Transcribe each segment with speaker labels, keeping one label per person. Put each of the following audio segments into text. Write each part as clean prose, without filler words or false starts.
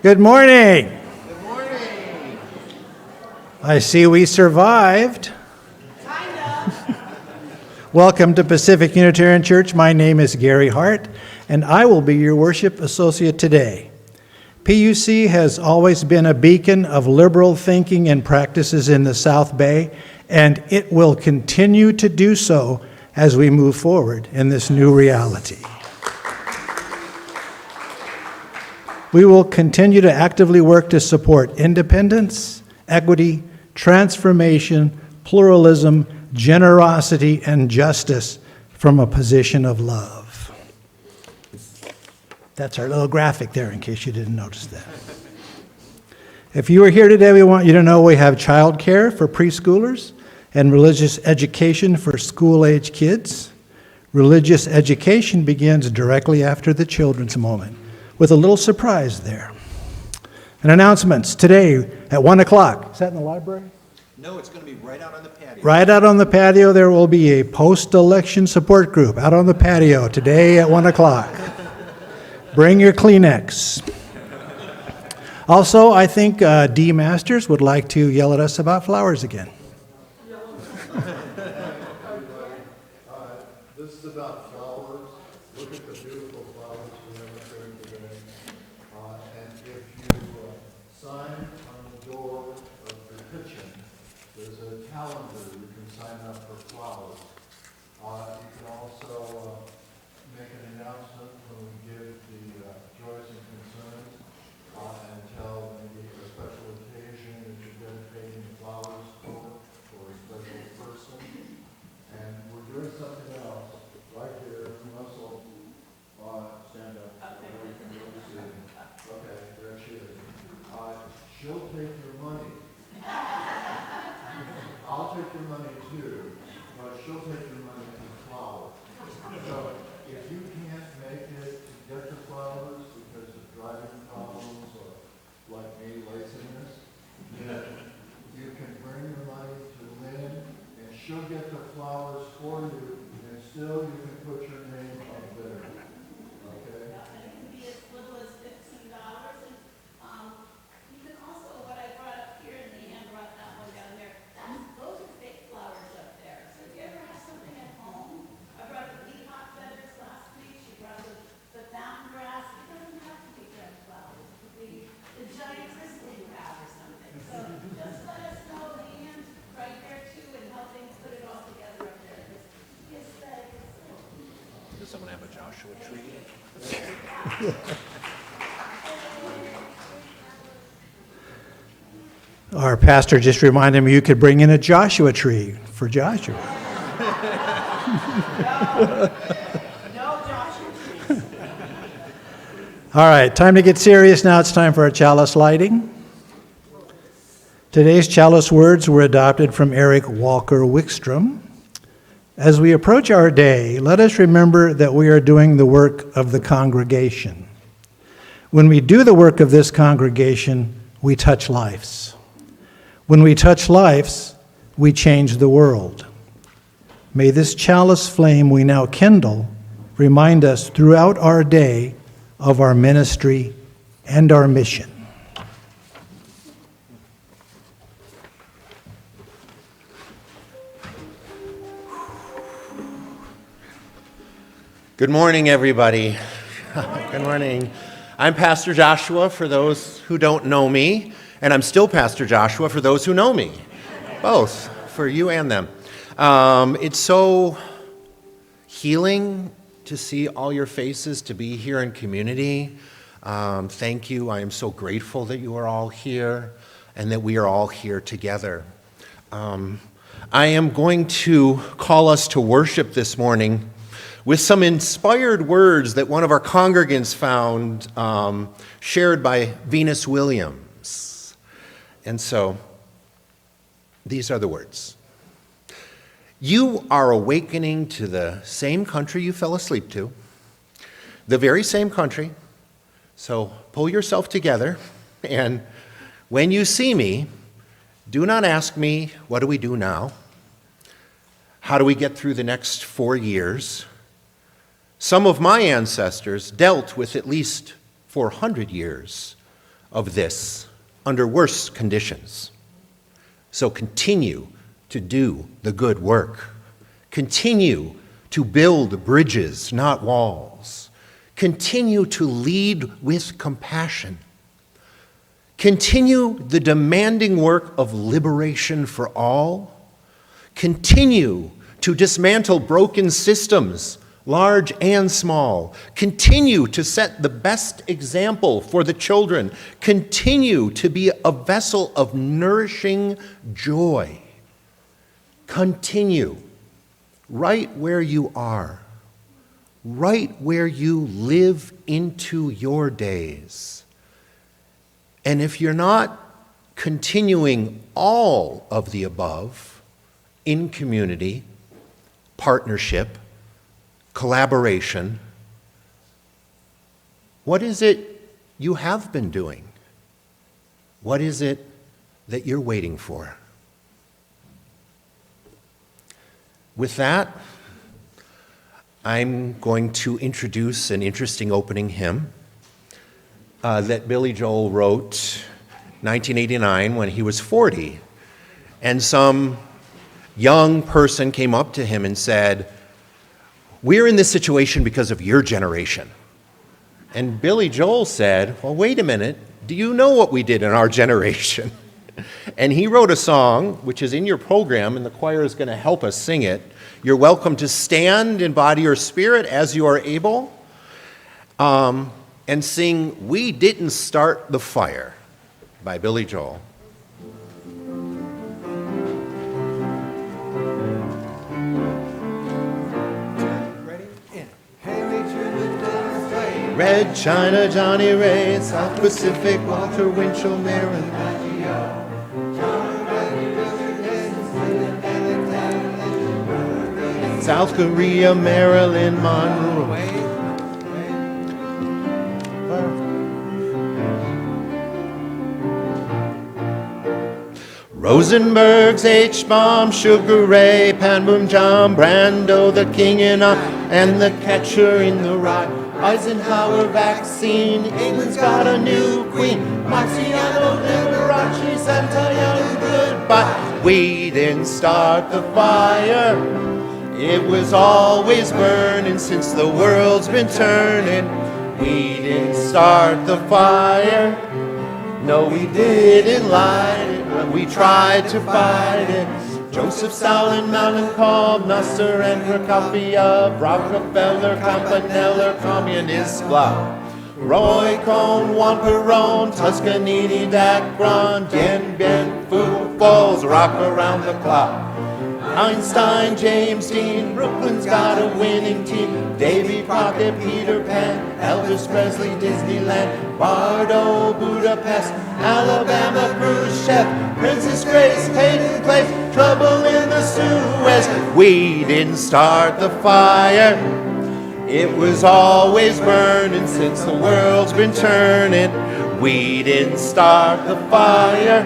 Speaker 1: Good morning.
Speaker 2: Good morning.
Speaker 1: I see we survived.
Speaker 2: Kind of.
Speaker 1: Welcome to Pacific Unitarian Church. My name is Gary Hart, and I will be your worship associate today. PUC has always been a beacon of liberal thinking and practices in the South Bay, and it will continue to do so as we move forward in this new reality. We will continue to actively work to support independence, equity, transformation, pluralism, generosity, and justice from a position of love. That's our little graphic there, in case you didn't notice that. If you are here today, we want you to know we have childcare for preschoolers and religious education for school-age kids. Religious education begins directly after the children's moment, with a little surprise there. And announcements today at 1 o'clock. Is that in the library?
Speaker 2: No, it's going to be right out on the patio.
Speaker 1: Right out on the patio, there will be a post-election support group out on the patio today at 1 o'clock. Bring your Kleenex. Also, I think D. Masters would like to yell at us about flowers again.
Speaker 3: This is about flowers. Look at the beautiful flowers we have here today. And if you sign on the door of the kitchen, there's a calendar you can sign up for flowers. You can also make an announcement when we give the joys and concerns and tell maybe a special occasion that you're dedicating flowers for a special person. And we're doing something else right here. Russell, stand up. Okay. You can really see it. Okay, there she is. She'll take your money. I'll take your money too, but she'll take your money in flowers. So if you can't make it to get the flowers because of driving problems or like me, laziness, then you can bring the money to Lynn and she'll get the flowers for you, and still you can put your name up there. Okay?
Speaker 4: And it can be as little as $15. And you can also, what I brought up here, and Leanne brought that one down there, those are fake flowers up there. So if you ever have something at home, I brought the peacock feathers last week, she brought the fountain grass. It doesn't have to be red flowers. It could be the giant crystal you have or something. So just let us know, Leanne's right there too, and helping put it all together up there. The aesthetic is so.
Speaker 2: Does someone have a Joshua tree?
Speaker 1: Our pastor just reminded me you could bring in a Joshua tree for Joshua.
Speaker 4: No Joshua trees.
Speaker 1: All right, time to get serious now. It's time for our chalice lighting. Today's chalice words were adopted from Eric Walker Wickstrom. As we approach our day, let us remember that we are doing the work of the congregation. When we do the work of this congregation, we touch lives. When we touch lives, we change the world. May this chalice flame we now kindle remind us throughout our day of our ministry and our mission.
Speaker 2: Good morning, everybody. Good morning. I'm Pastor Joshua, for those who don't know me, and I'm still Pastor Joshua for those who know me. Both, for you and them. It's so healing to see all your faces, to be here in community. Thank you. I am so grateful that you are all here and that we are all here together. I am going to call us to worship this morning with some inspired words that one of our congregants found shared by Venus Williams. And so, these are the words. You are awakening to the same country you fell asleep to, the very same country. So pull yourself together, and when you see me, do not ask me, what do we do now? How do we get through the next 4 years? Some of my ancestors dealt with at least 400 years of this under worse conditions. So continue to do the good work. Continue to build bridges, not walls. Continue to lead with compassion. Continue the demanding work of liberation for all. Continue to dismantle broken systems, large and small. Continue to set the best example for the children. Continue to be a vessel of nourishing joy. Continue right where you are, right where you live into your days. And if you're not continuing all of the above in community, partnership, collaboration, what is it you have been doing? What is it that you're waiting for? With that, I'm going to introduce an interesting opening hymn that Billy Joel wrote 1989 when he was 40. And some young person came up to him and said, "We're in this situation because of your generation." And Billy Joel said, "Well, wait a minute. Do you know what we did in our generation?" And he wrote a song, which is in your program, and the choir is going to help us sing it. You're welcome to stand in body or spirit as you are able, and sing "We Didn't Start the Fire" by Billy Joel. Red China, Johnny Ray, South Pacific, Walter Winchell, Maryland. South Korea, Marilyn Monroe. Rosenberg's H-Bomb, Sugar Ray, Pan Boom John, Brando, the King in I, and the Catcher in the Rye. Eisenhower vaccine, England's got a new queen. Marciano, Liberace, Santayana, goodbye. We didn't start the fire. It was always burning since the world's been turning. We didn't start the fire. No, we didn't light it, but we tried to fight it. Joseph Stalin, Mountain Cobb, Nasser and Prokofiev, Rockefeller, Campanella, Communist Bloc. Roy Cohn, Juan Perón, Toscanini, Dacron, Dien Bien Phu, Falls, rock around the clock. Einstein, James Dean, Brooklyn's got a winning team. Davy Crockett, Peter Pan, Elvis Presley, Disneyland, Bardo, Budapest, Alabama, Khrushchev, Princess Grace, Hayden Place, trouble in the Suez. We didn't start the fire. It was always burning since the world's been turning. We didn't start the fire.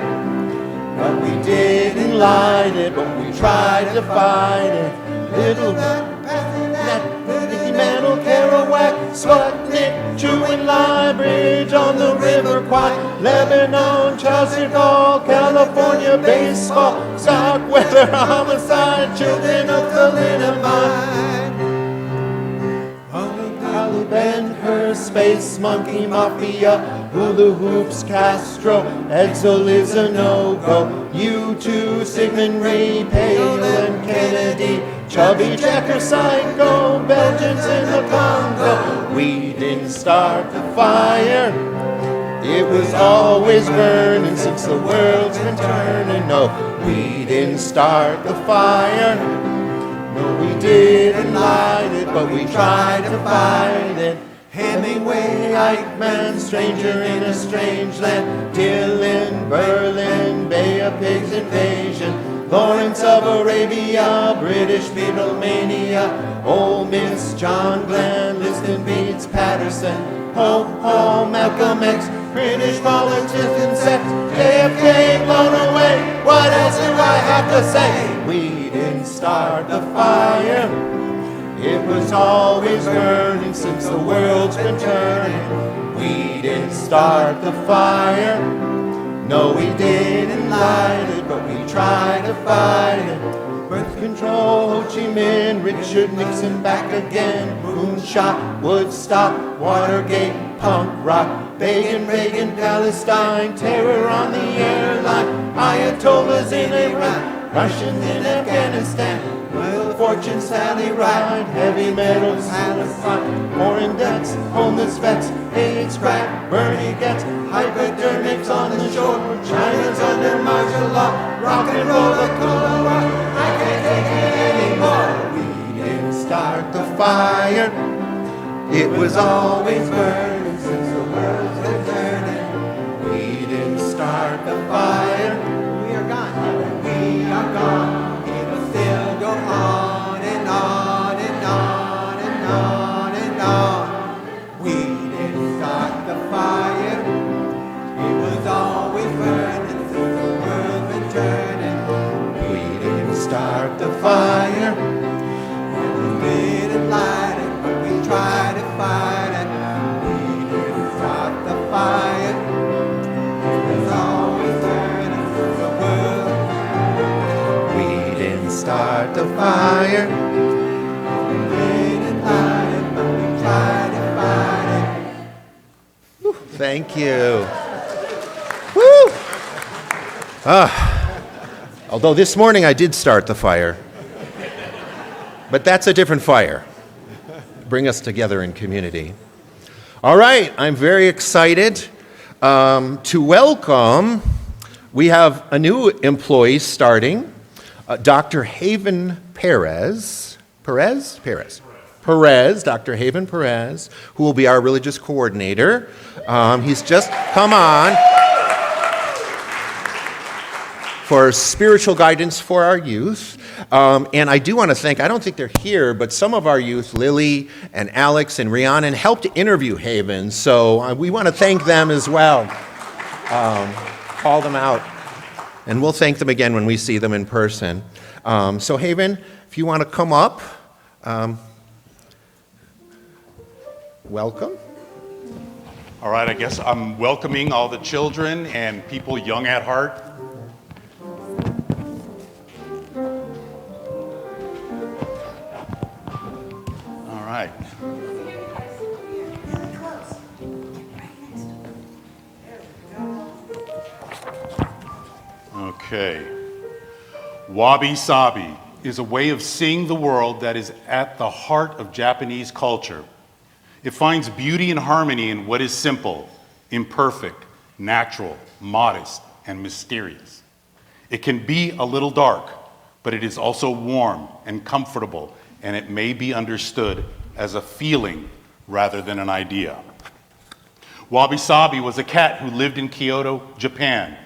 Speaker 2: But we didn't light it, but we tried to fight it. Little Nicky Mantle, Kerouac, Sputnik, Chewin' Lie Bridge on the River Kwai, Lebanon, Charles de Gaulle, California baseball, stock weather, homicide, children of the Linnamine. Ben-Hur, Space Monkey Mafia, Hula Hoops, Castro, Edsel is a no-go. U2, Sigmund Ray, Palin, Kennedy, Chubby Checker, Psycho, Belgians in the Congo. We didn't start the fire. It was always burning since the world's been turning. No, we didn't start the fire. No, we didn't light it, but we tried to fight it. Hemingway, Eichmann, stranger in a strange land. Dylan, Berlin, Bay of Pigs invasion. Lawrence of Arabia, British Beatlemania. Ole Miss, John Glenn, Liston beats Patterson. Ho, ho, Malcolm X, British politics and sex. JFK blown away, what else do I have to say? We didn't start the fire. It was always burning since the world's been turning. We didn't start the fire. No, we didn't light it, but we tried to fight it. Birth control, Ho Chi Minh, Richard Nixon back again. Moonshot, Woodstock, Watergate, punk rock, Reagan, Palestine, terror on the airline, Ayatollahs in Iran, Russians in Afghanistan. Wheel of Fortune, Sally Ride, heavy metal, Palestine, foreign debts, homeless vets, AIDS crack, Bernie gets hypodermics on the shore. China's under martial law, rock and roll, a cola rock. I can't take it anymore. We didn't start the fire. It was always burning since the world's been turning. We didn't start the fire. We are gone. We are gone. It will still go on and on and on and on and on. We didn't start the fire. It was always burning since the world's been turning. We didn't start the fire. We didn't light it, but we tried to fight it. We didn't start the fire. It was always burning since the world. We didn't start the fire. We didn't light it, but we tried to fight it. Thank you. Woo! Although this morning I did start the fire. But that's a different fire. Bring us together in community. All right, I'm very excited to welcome, we have a new employee starting, Dr. Haven Perez, Dr. Haven Perez, who will be our religious coordinator. He's just come on for spiritual guidance for our youth. And I do want to thank, I don't think they're here, but some of our youth, Lily and Alex and Rhiannon, helped interview Haven. So we want to thank them as well. Call them out. And we'll thank them again when we see them in person. So Haven, if you want to come up, welcome.
Speaker 5: All right, I guess I'm welcoming all the children and people young at heart. All right. Okay. Wabi-sabi is a way of seeing the world that is at the heart of Japanese culture. It finds beauty and harmony in what is simple, imperfect, natural, modest, and mysterious. It can be a little dark, but it is also warm and comfortable, and it may be understood as a feeling rather than an idea. Wabi-sabi was a cat who lived in Kyoto, Japan.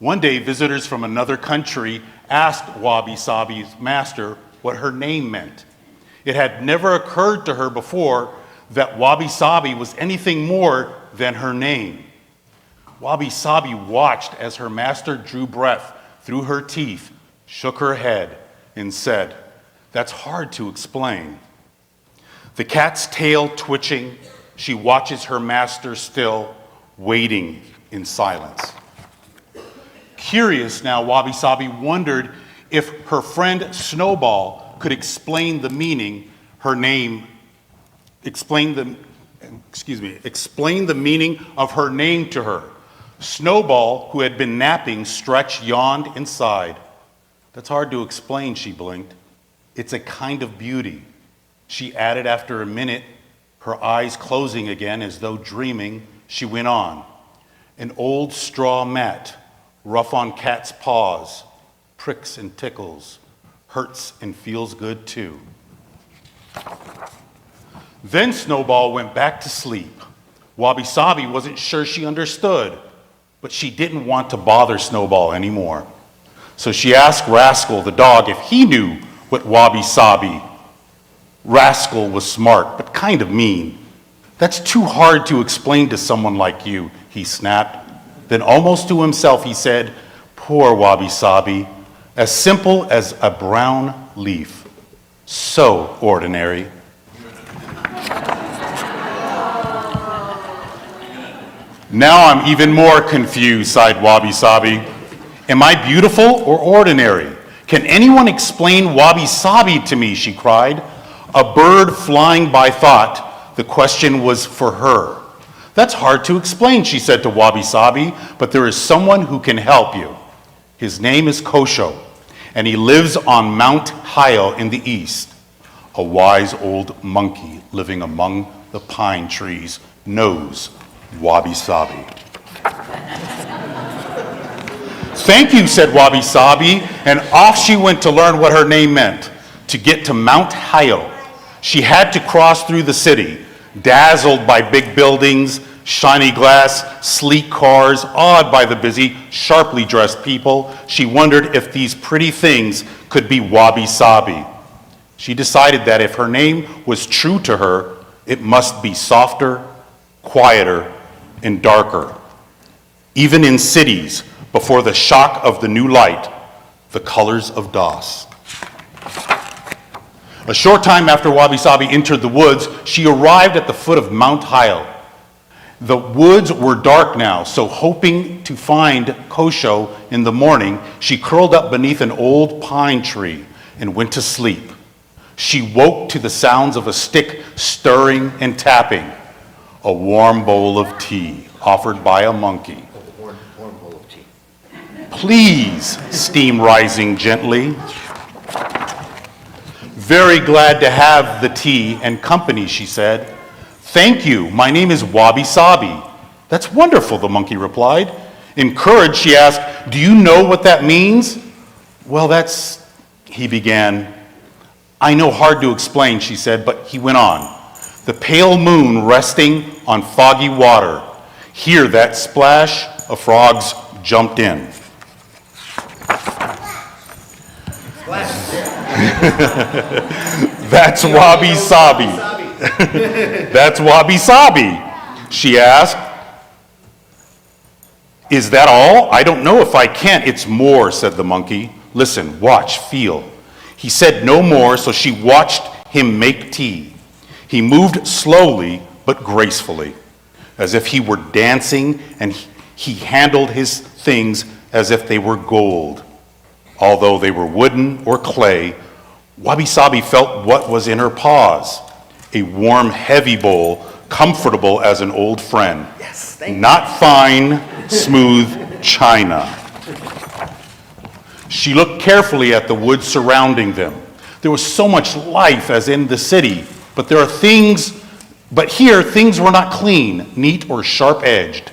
Speaker 5: One day, visitors from another country asked Wabi-sabi's master what her name meant. It had never occurred to her before that Wabi-sabi was anything more than her name. Wabi-sabi watched as her master drew breath through her teeth, shook her head, and said, "That's hard to explain." The cat's tail twitching, she watches her master still, waiting in silence. Curious now, Wabi-sabi wondered if her friend Snowball could explain the meaning explain the meaning of her name to her. Snowball, who had been napping, stretched, yawned, and sighed. "That's hard to explain," she blinked. "It's a kind of beauty," she added after a minute, her eyes closing again as though dreaming. She went on. "An old straw mat, rough on cat's paws, pricks and tickles, hurts and feels good too." Then Snowball went back to sleep. Wabi-sabi wasn't sure she understood, but she didn't want to bother Snowball anymore. So she asked Rascal, the dog, if he knew what Wabi-sabi. Rascal was smart, but kind of mean. "That's too hard to explain to someone like you," he snapped. Then almost to himself he said, "Poor Wabi-sabi, as simple as a brown leaf." So ordinary. Now I'm even more confused, sighed Wabi Sabi. Am I beautiful or ordinary? Can anyone explain Wabi Sabi to me, she cried. A bird flying by thought the question was for her. That's hard to explain, she said to Wabi Sabi, but there is someone who can help you. His name is Kosho, and he lives on Mount Hyle in the east. A wise old monkey living among the pine trees knows Wabi Sabi. Thank you, said Wabi Sabi, and off she went to learn what her name meant. To get to Mount Hyle, she had to cross through the city, dazzled by big buildings, shiny glass, sleek cars, awed by the busy, sharply dressed people. She wondered if these pretty things could be Wabi Sabi. She decided that if her name was true to her, it must be softer, quieter, and darker. Even in cities, before the shock of the new light, the colors of DOS. A short time after Wabi Sabi entered the woods, she arrived at the foot of Mount Hyle. The woods were dark now, so hoping to find Kosho in the morning, she curled up beneath an old pine tree and went to sleep. She woke to the sounds of a stick stirring and tapping. A warm bowl of tea offered by a monkey.
Speaker 2: Warm bowl of tea.
Speaker 5: Please, steam rising gently. Very glad to have the tea and company, she said. Thank you, my name is Wabi Sabi. That's wonderful, the monkey replied. Encouraged, she asked, do you know what that means? Well, he began. I know, hard to explain, she said, but he went on. The pale moon resting on foggy water. Hear that splash? A frog's jumped in. That's Wabi Sabi. That's Wabi Sabi, she asked. Is that all? I don't know if I can. It's more, said the monkey. Listen, watch, feel. He said no more, so she watched him make tea. He moved slowly but gracefully, as if he were dancing, and he handled his things as if they were gold. Although they were wooden or clay, Wabi Sabi felt what was in her paws. A warm, heavy bowl, comfortable as an old friend.
Speaker 2: Yes, thank you.
Speaker 5: Not fine, smooth china. She looked carefully at the woods surrounding them. There was so much life as in the city, but here things were not clean, neat, or sharp-edged.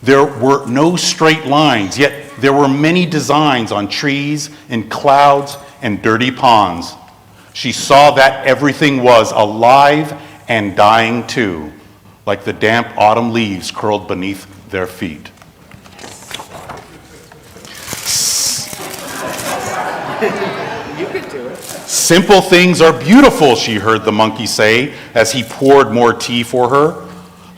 Speaker 5: There were no straight lines, yet there were many designs on trees and clouds and dirty ponds. She saw that everything was alive and dying too, like the damp autumn leaves curled beneath their feet.
Speaker 2: You could do it.
Speaker 5: Simple things are beautiful, she heard the monkey say as he poured more tea for her.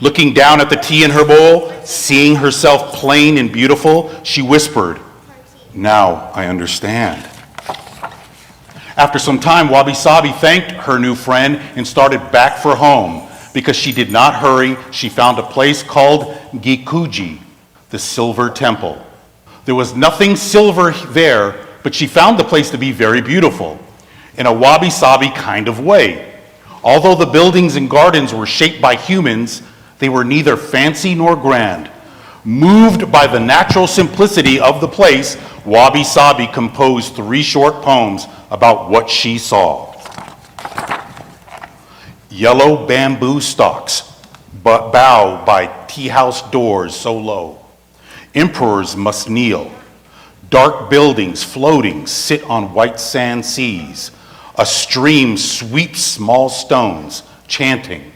Speaker 5: Looking down at the tea in her bowl, seeing herself plain and beautiful, she whispered, now I understand. After some time, Wabi Sabi thanked her new friend and started back for home. Because she did not hurry, she found a place called Gikuji, the Silver Temple. There was nothing silver there, but she found the place to be very beautiful, in a Wabi Sabi kind of way. Although the buildings and gardens were shaped by humans, they were neither fancy nor grand. Moved by the natural simplicity of the place, Wabi Sabi composed 3 short poems about what she saw. Yellow bamboo stalks bow by tea house doors so low. Emperors must kneel. Dark buildings floating sit on white sand seas. A stream sweeps small stones, chanting.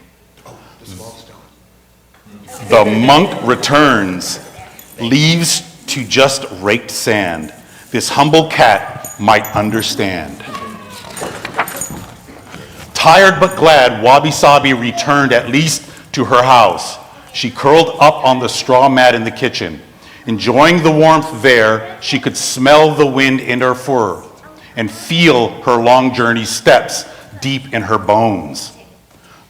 Speaker 5: The monk returns, leaves to just raked sand. This humble cat might understand. Tired but glad, Wabi Sabi returned at least to her house. She curled up on the straw mat in the kitchen. Enjoying the warmth there, she could smell the wind in her fur and feel her long journey steps deep in her bones.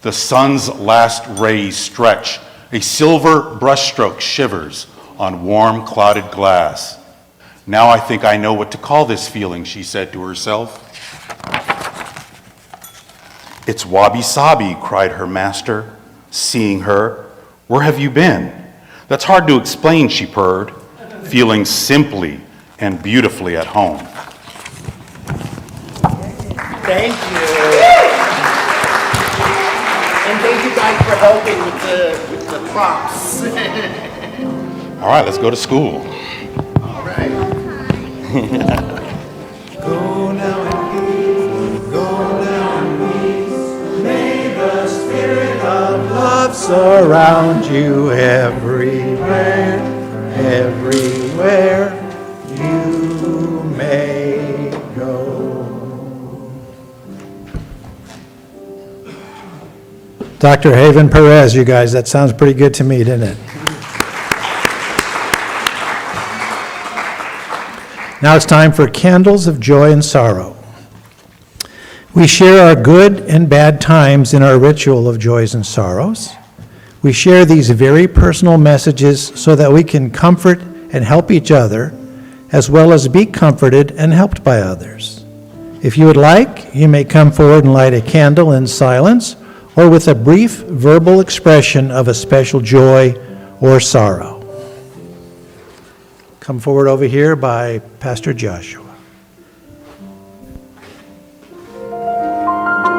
Speaker 5: The sun's last rays stretch. A silver brushstroke shivers on warm, clouded glass. Now I think I know what to call this feeling, she said to herself. It's wabi-sabi, cried her master, seeing her. Where have you been? That's hard to explain, she purred, feeling simply and beautifully at home.
Speaker 2: Thank you. And thank you guys for helping with the props.
Speaker 5: All right, let's go to school.
Speaker 2: All right.
Speaker 1: Go now in peace, go now in peace. May the spirit of love surround you everywhere, everywhere you may go. Dr. Haven Perez, you guys, that sounds pretty good to me, didn't it? Now it's time for Candles of Joy and Sorrow. We share our good and bad times in our ritual of joys and sorrows. We share these very personal messages so that we can comfort and help each other, as well as be comforted and helped by others. If you would like, you may come forward and light a candle in silence or with a brief verbal expression of a special joy or sorrow. Come forward over here by Pastor Joshua.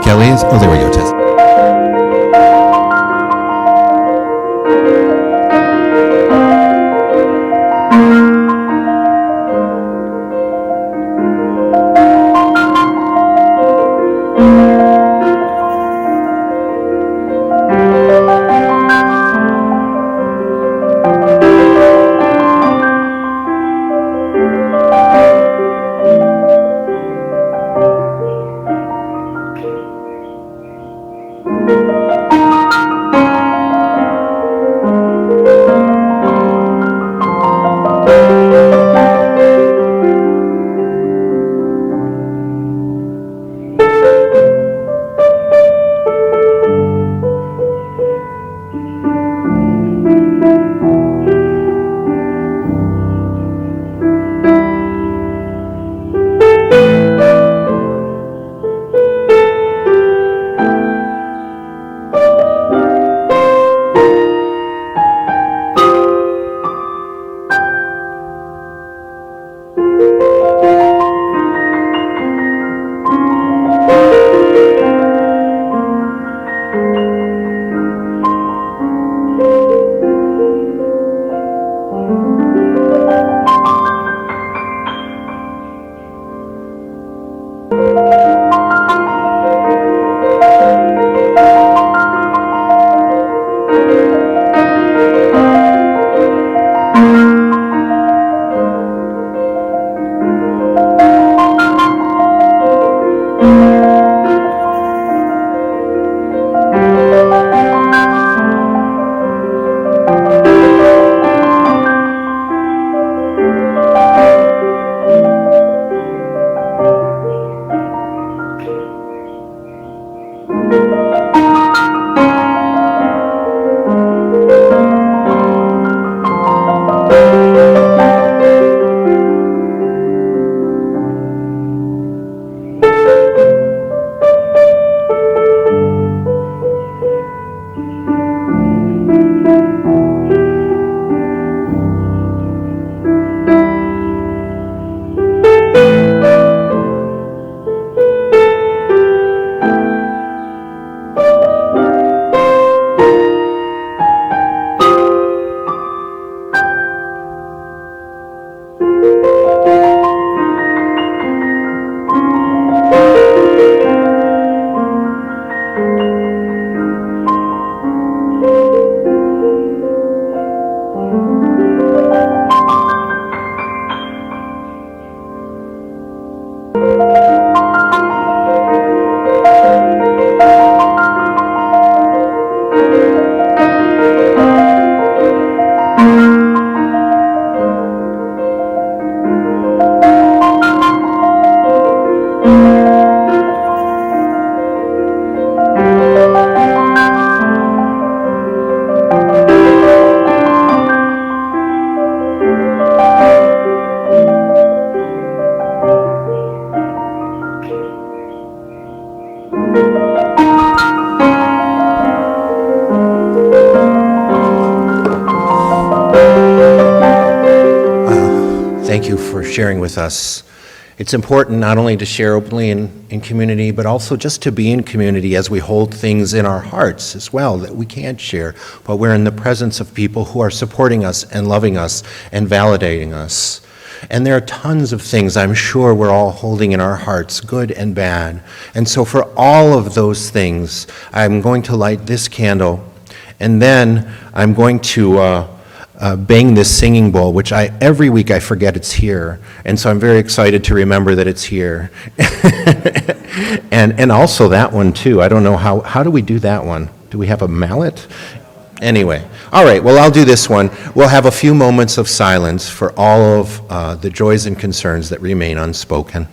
Speaker 6: Kelly's Olyriotis.
Speaker 2: with us. It's important not only to share openly in community, but also just to be in community as we hold things in our hearts as well that we can't share, but we're in the presence of people who are supporting us and loving us and validating us. And there are tons of things I'm sure we're all holding in our hearts, good and bad. And so for all of those things, I'm going to light this candle, and then I'm going to bang this singing bowl, which every week I forget it's here. And so I'm very excited to remember that it's here. and also that one too. I don't know how do we do that one? Do we have a mallet? Anyway, all right, well, I'll do this one. We'll have a few moments of silence for all of the joys and concerns that remain unspoken.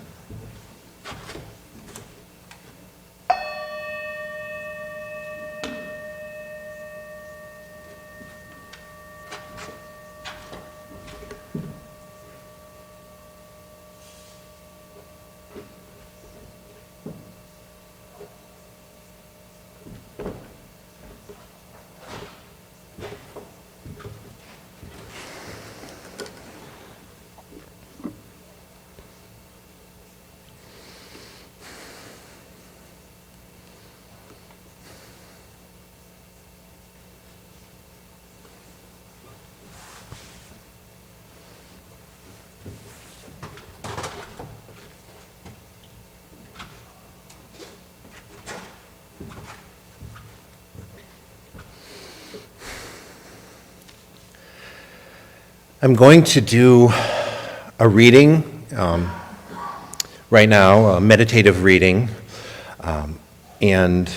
Speaker 2: I'm going to do a reading right now, a meditative reading, and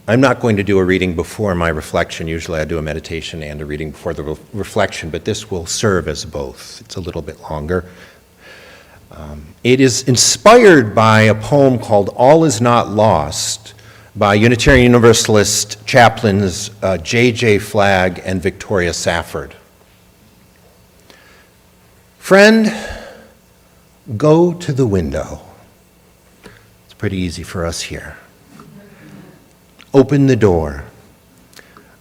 Speaker 2: I'm not going to do a reading before my reflection. Usually I do a meditation and a reading before the reflection, but this will serve as both. It's a little bit longer. It is inspired by a poem called All Is Not Lost by Unitarian Universalist chaplains J.J. Flagg and Victoria Safford. Friend, go to the window. It's pretty easy for us here. Open the door.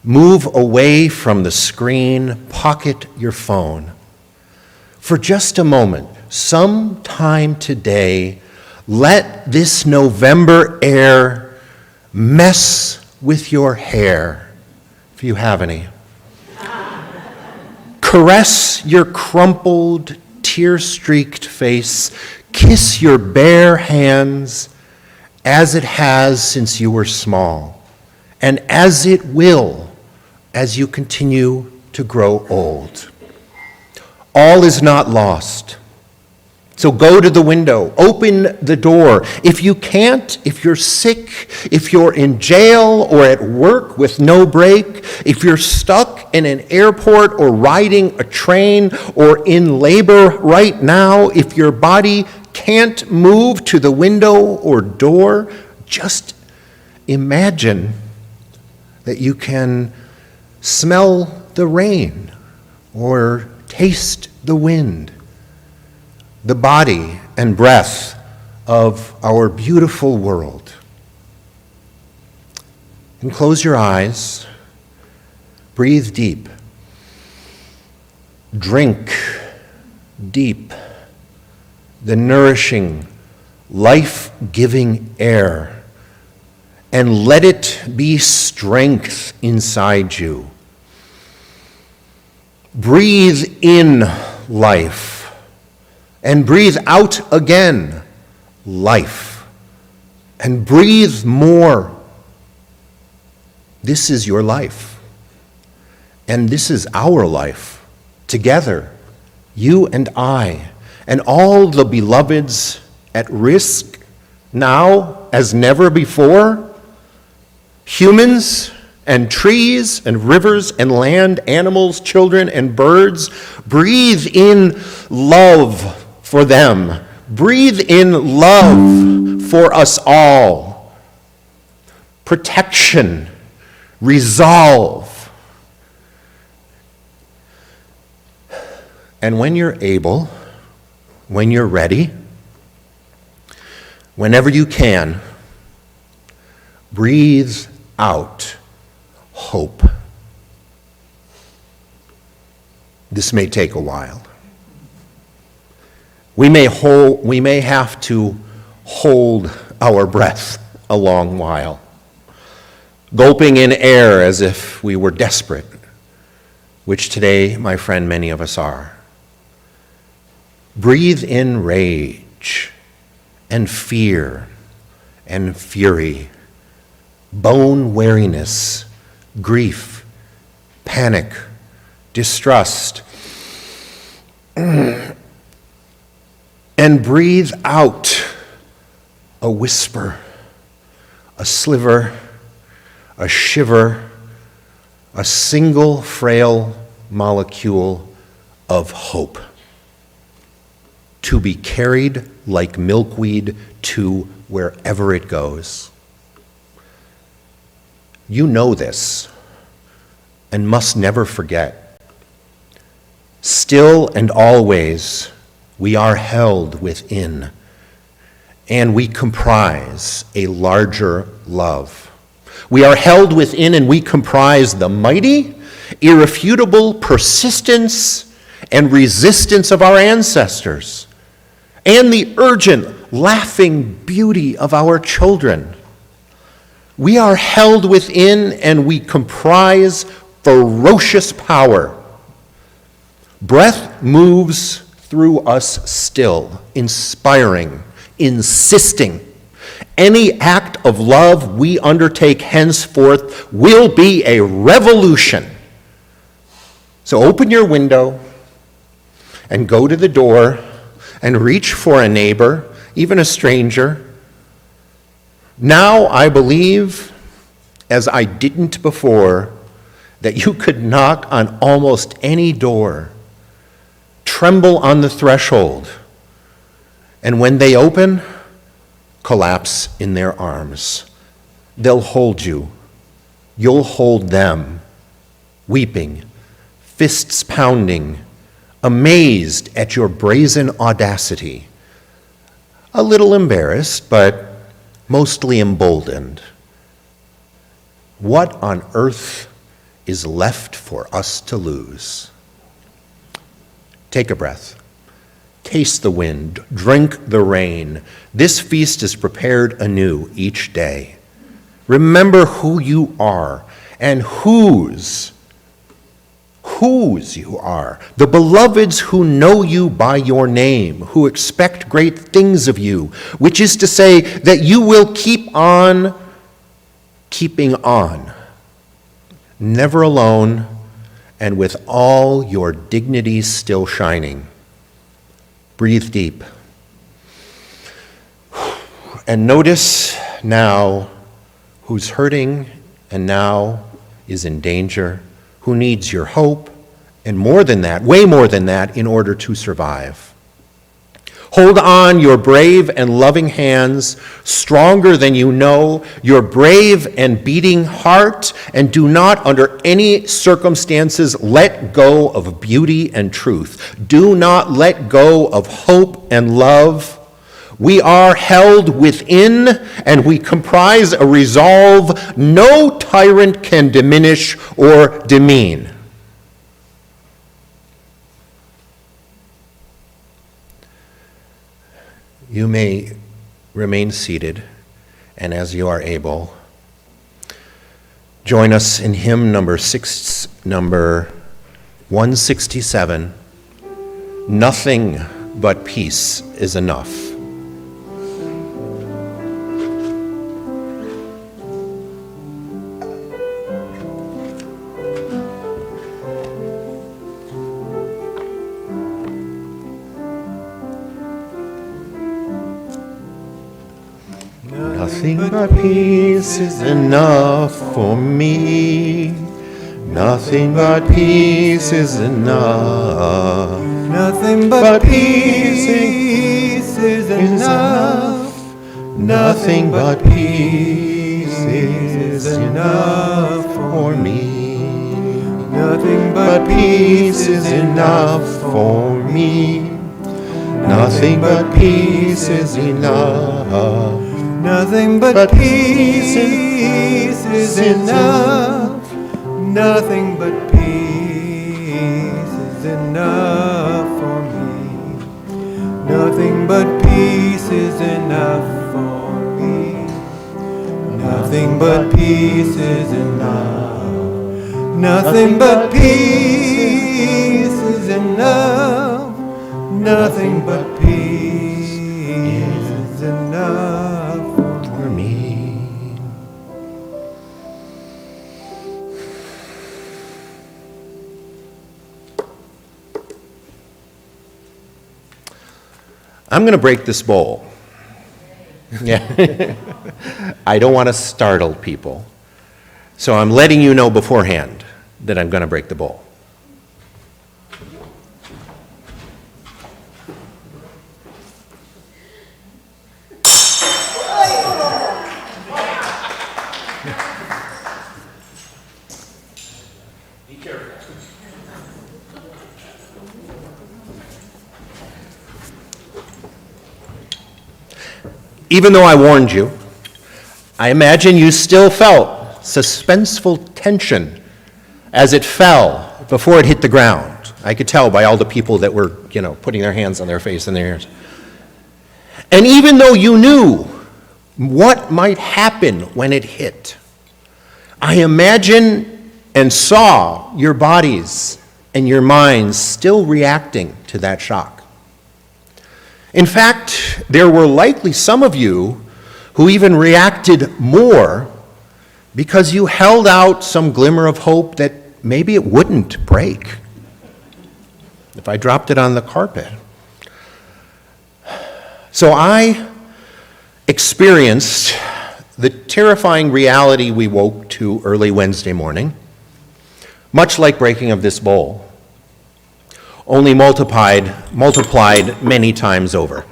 Speaker 2: Move away from the screen. Pocket your phone. For just a moment, sometime today, let this November air mess with your hair, if you have any. Caress your crumpled, tear-streaked face. Kiss your bare hands as it has since you were small, and as it will as you continue to grow old. All is not lost. So go to the window, open the door. If you can't, if you're sick, if you're in jail or at work with no break, if you're stuck in an airport or riding a train or in labor right now, if your body can't move to the window or door, just imagine that you can smell the rain or taste the wind, the body and breath of our beautiful world. And close your eyes, breathe deep, drink deep the nourishing, life-giving air, and let it be strength inside you. Breathe in life. And breathe out again, life. And breathe more. This is your life. And this is our life, together, you and I, and all the beloveds at risk now as never before, humans and trees and rivers and land, animals, children and birds. Breathe in love for them. Breathe in love for us all. Protection, resolve. And when you're able, when you're ready, whenever you can, breathe out hope. This may take a while. We may have to hold our breath a long while, gulping in air as if we were desperate, which today, my friend, many of us are. Breathe in rage and fear and fury, bone weariness, grief, panic, distrust, and breathe out a whisper, a sliver, a shiver, a single frail molecule of hope, to be carried like milkweed to wherever it goes. You know this and must never forget. Still and always, we are held within, and we comprise a larger love. We are held within, and we comprise the mighty, irrefutable persistence and resistance of our ancestors, and the urgent, laughing beauty of our children. We are held within, and we comprise ferocious power. Breath moves through us still, inspiring, insisting. Any act of love we undertake henceforth will be a revolution. So open your window and go to the door and reach for a neighbor, even a stranger. Now I believe, as I didn't before, that you could knock on almost any door, tremble on the threshold, and when they open, collapse in their arms. They'll hold you. You'll hold them, weeping, fists pounding, amazed at your brazen audacity, a little embarrassed, but mostly emboldened. What on earth is left for us to lose? Take a breath. Taste the wind, drink the rain. This feast is prepared anew each day. Remember who you are and whose you are. The beloveds who know you by your name, who expect great things of you, which is to say that you will keep on keeping on, never alone, and with all your dignities still shining. Breathe deep. And notice now who's hurting and now is in danger, who needs your hope, and more than that, way more than that, in order to survive. Hold on your brave and loving hands, stronger than you know, your brave and beating heart, and do not, under any circumstances, let go of beauty and truth. Do not let go of hope and love. We are held within, and we comprise a resolve no tyrant can diminish or demean. You may remain seated, and as you are able, join us in hymn number 167, Nothing But Peace Is Enough. Nothing but peace is enough for me. Nothing but peace is enough.
Speaker 6: Nothing but peace is enough.
Speaker 2: Nothing but peace is enough for me.
Speaker 6: Nothing
Speaker 2: But peace is enough for me. Nothing but peace is enough.
Speaker 6: Nothing but peace is enough. Nothing but peace is enough for me. Nothing but peace is enough for me. Nothing but peace is enough. Nothing but peace is enough. Nothing but peace is enough
Speaker 2: For me. I'm going to break this bowl. Yeah. I don't want to startle people. So I'm letting you know beforehand that I'm going to break the bowl. Even though I warned you, I imagine you still felt suspenseful tension as it fell before it hit the ground. I could tell by all the people that were, putting their hands on their face and their ears. And even though you knew what might happen when it hit, I imagine and saw your bodies and your minds still reacting to that shock. In fact, there were likely some of you who even reacted more because you held out some glimmer of hope that maybe it wouldn't break if I dropped it on the carpet. So I experienced the terrifying reality we woke to early Wednesday morning, much like breaking of this bowl, only multiplied many times over.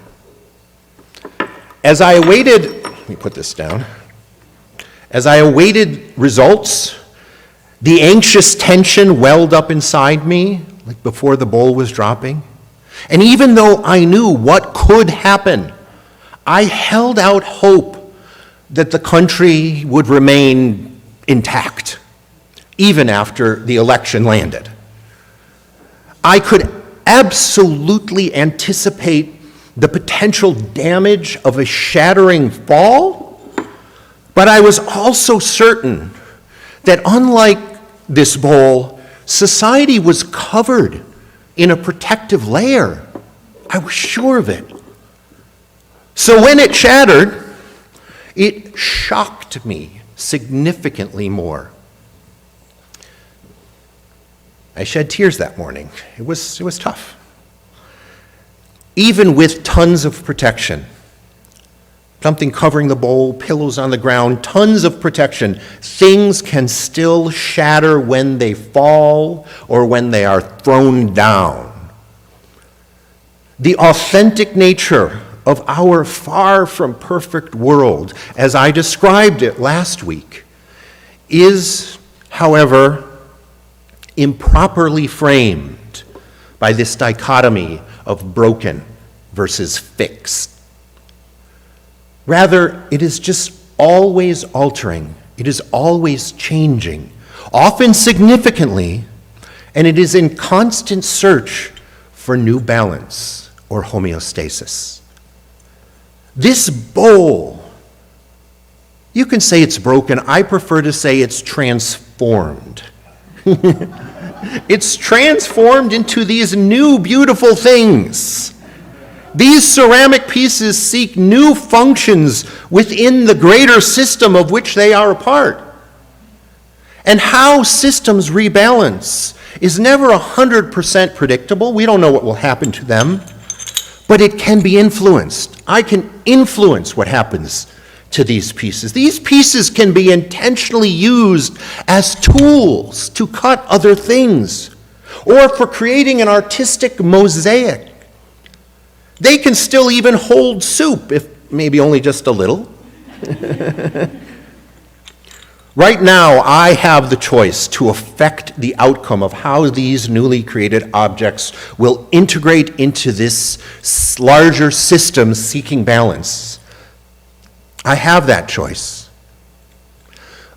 Speaker 2: As I awaited, let me put this down. As I awaited results, the anxious tension welled up inside me, like before the bowl was dropping. And even though I knew what could happen, I held out hope that the country would remain intact, even after the election landed. I could absolutely anticipate the potential damage of a shattering fall, but I was also certain that unlike this bowl, society was covered in a protective layer. I was sure of it. So when it shattered, it shocked me significantly more. I shed tears that morning. It was tough. Even with tons of protection, something covering the bowl, pillows on the ground, tons of protection, things can still shatter when they fall or when they are thrown down. The authentic nature of our far from perfect world, as I described it last week, is, however, improperly framed by this dichotomy of broken versus fixed. Rather, it is just always altering. It is always changing, often significantly, and it is in constant search for new balance or homeostasis. This bowl, you can say it's broken. I prefer to say it's transformed. It's transformed into these new beautiful things. These ceramic pieces seek new functions within the greater system of which they are a part. And how systems rebalance is never 100% predictable. We don't know what will happen to them, but it can be influenced. I can influence what happens to these pieces. These pieces can be intentionally used as tools to cut other things or for creating an artistic mosaic. They can still even hold soup, if maybe only just a little. Right now, I have the choice to affect the outcome of how these newly created objects will integrate into this larger system seeking balance. I have that choice.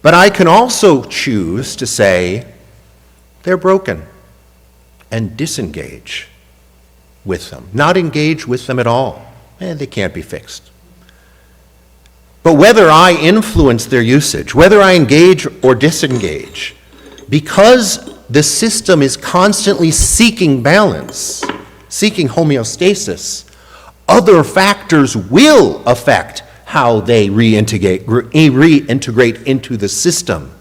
Speaker 2: But I can also choose to say, they're broken, and disengage. with them, not engage with them at all. They can't be fixed. But whether I influence their usage, whether I engage or disengage, because the system is constantly seeking balance, seeking homeostasis, other factors will affect how they reintegrate into the system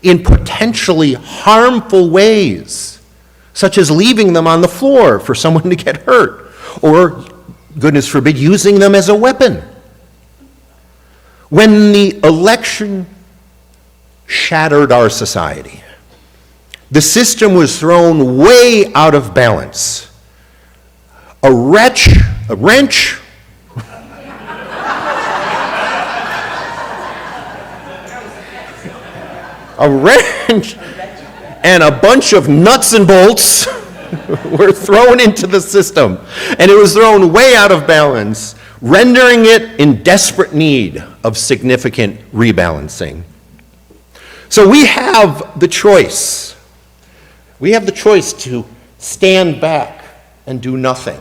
Speaker 2: in potentially harmful ways, such as leaving them on the floor for someone to get hurt, or, goodness forbid, using them as a weapon. When the election shattered our society, the system was thrown way out of balance. A wrench, and a bunch of nuts and bolts were thrown into the system. And it was thrown way out of balance, rendering it in desperate need of significant rebalancing. So we have the choice. We have the choice to stand back and do nothing.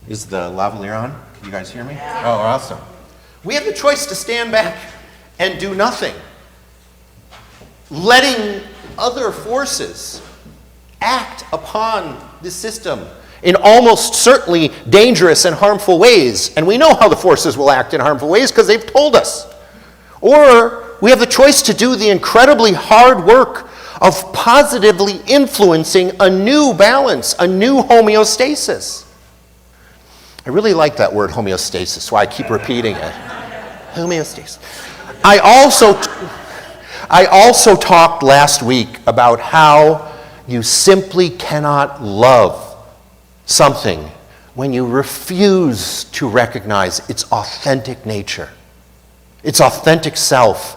Speaker 2: Is the lavalier on? Can you guys hear me? Oh, awesome. We have the choice to stand back and do nothing, letting other forces act upon the system in almost certainly dangerous and harmful ways. And we know how the forces will act in harmful ways because they've told us. Or we have the choice to do the incredibly hard work of positively influencing a new balance, a new homeostasis. I really like that word homeostasis, so I keep repeating it. Homeostasis. I also talked last week about how you simply cannot love something when you refuse to recognize its authentic nature, its authentic self.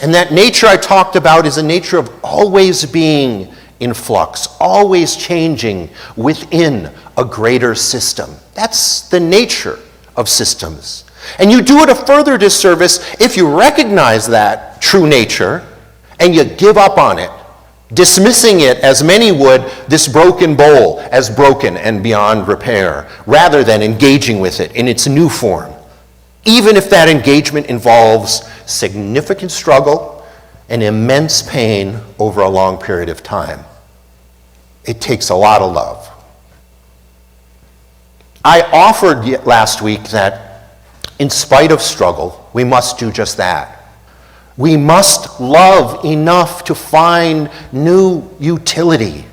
Speaker 2: And that nature I talked about is a nature of always being in flux, always changing within a greater system. That's the nature of systems. And you do it a further disservice if you recognize that true nature and you give up on it, dismissing it as many would this broken bowl as broken and beyond repair, rather than engaging with it in its new form, even if that engagement involves significant struggle and immense pain over a long period of time. It takes a lot of love. I offered last week that in spite of struggle, we must do just that. We must love enough to find new utility